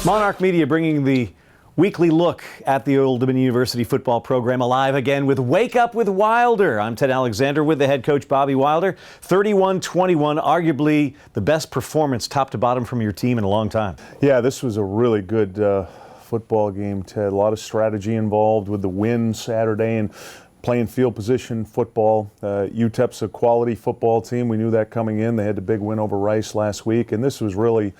Monarch Media bringing the weekly look at the Old Dominion University football program alive again with Wake Up with Wilder. I'm Ted Alexander with the head coach Bobby Wilder. 31-21, arguably the best performance top to bottom from your team in a long time. Yeah, this was a really good football game, Ted. A lot of strategy involved with the win Saturday and playing field position football. UTEP's a quality football team. We knew that coming in. They had the big win over Rice last week, and this was really,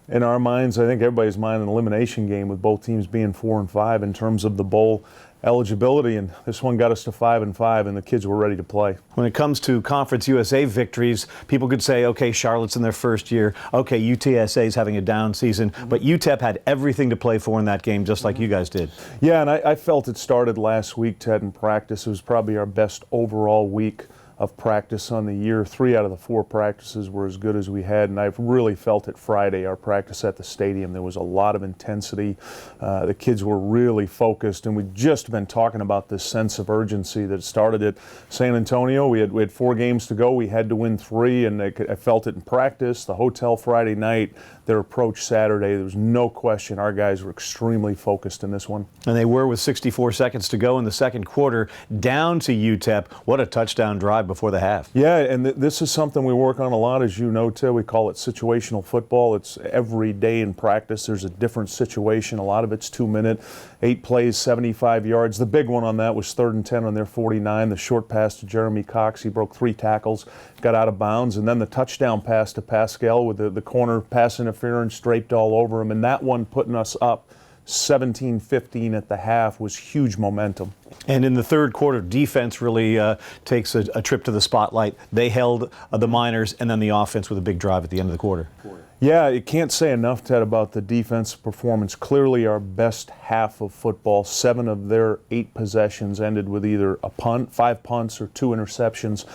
in our minds, I think everybody's mind, an elimination game with both teams being 4-5 in terms of the bowl eligibility, and this one got us to 5-5, and the kids were ready to play. When it comes to Conference USA victories, people could say, okay, Charlotte's in their first year, okay, UTSA's having a down season, but UTEP had everything to play for in that game, just like you guys did. Yeah, and I felt it started last week, Ted, in practice. It was probably our best overall week of practice on the year. 3 out of the 4 practices were as good as we had, and I've really felt it Friday, our practice at the stadium. There was a lot of intensity. The kids were really focused, and we've just been talking about this sense of urgency that started at San Antonio. We had 4 games to go. We had to win 3, and I felt it in practice. The hotel Friday night, their approach Saturday, there was no question our guys were extremely focused in this one. And they were with 64 seconds to go in the second quarter, down to UTEP. What a touchdown drive before the half. Yeah, and this is something we work on a lot, as you know, Ted. We call it situational football. It's every day in practice there's a different situation. A lot of it's 2-minute, 8 plays, 75 yards. The big one on that was 3rd and 10 on their 49. The short pass to Jeremy Cox. He broke 3 tackles, got out of bounds, and then the touchdown pass to Pascal with the corner pass interference draped all over him, and that one putting us up 17-15 at the half was huge momentum. And in the third quarter, defense really takes a trip to the spotlight. They held the Miners, and then the offense with a big drive at the end of the quarter. Yeah, you can't say enough, Ted, about the defensive performance. Clearly our best half of football. 7 of their 8 possessions ended with either a punt, 5 punts, or 2 interceptions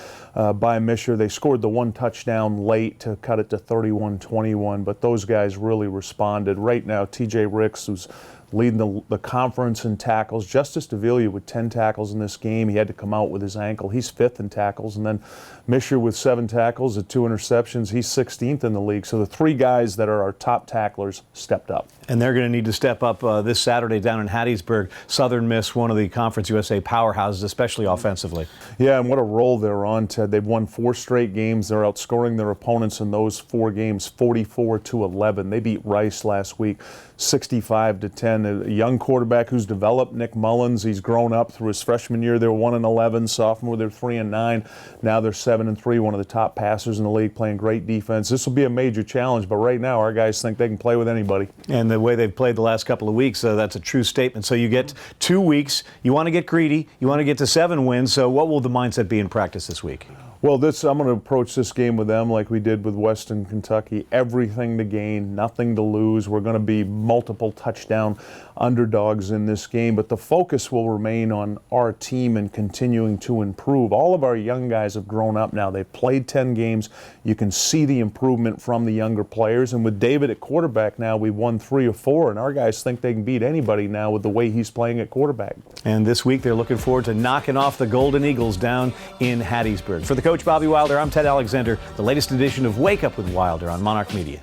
by Misher. They scored the 1 touchdown late to cut it to 31-21, but those guys really responded. Right now, TJ Ricks, who's leading the conference in tackles. Justice Davila with 10 tackles in this game. He had to come out with his ankle. He's 5th in tackles. And then Misher with 7 tackles and 2 interceptions. He's 16th in the league. So the 3 guys that are our top tacklers stepped up. And they're going to need to step up this Saturday down in Hattiesburg. Southern Miss, one of the Conference USA powerhouses, especially offensively. Yeah, and what a roll they're on, Ted. They've won 4 straight games. They're outscoring their opponents in those 4 games 44-11. They beat Rice last week 65-10. A young quarterback who's developed, Nick Mullins. He's grown up through his freshman year. They're 1-11. Sophomore, they're 3-9. Now they're 7-3. One of the top passers in the league, playing great defense. This will be a major challenge, but right now our guys think they can play with anybody. And the way they've played the last couple of weeks, that's a true statement. So you get 2 weeks. You want to get greedy. You want to get to 7 wins. So what will the mindset be in practice this week? Well, I'm going to approach this game with them like we did with Western Kentucky. Everything to gain, nothing to lose. We're going to be multiple touchdown underdogs in this game, but the focus will remain on our team and continuing to improve. All of our young guys have grown up now. They've played 10 games. You can see the improvement from the younger players, and with David at quarterback now, we've won 3 or 4, and our guys think they can beat anybody now with the way he's playing at quarterback. And this week they're looking forward to knocking off the Golden Eagles down in Hattiesburg. For the coach Bobby Wilder, I'm Ted Alexander. The latest edition of Wake Up with Wilder on Monarch Media.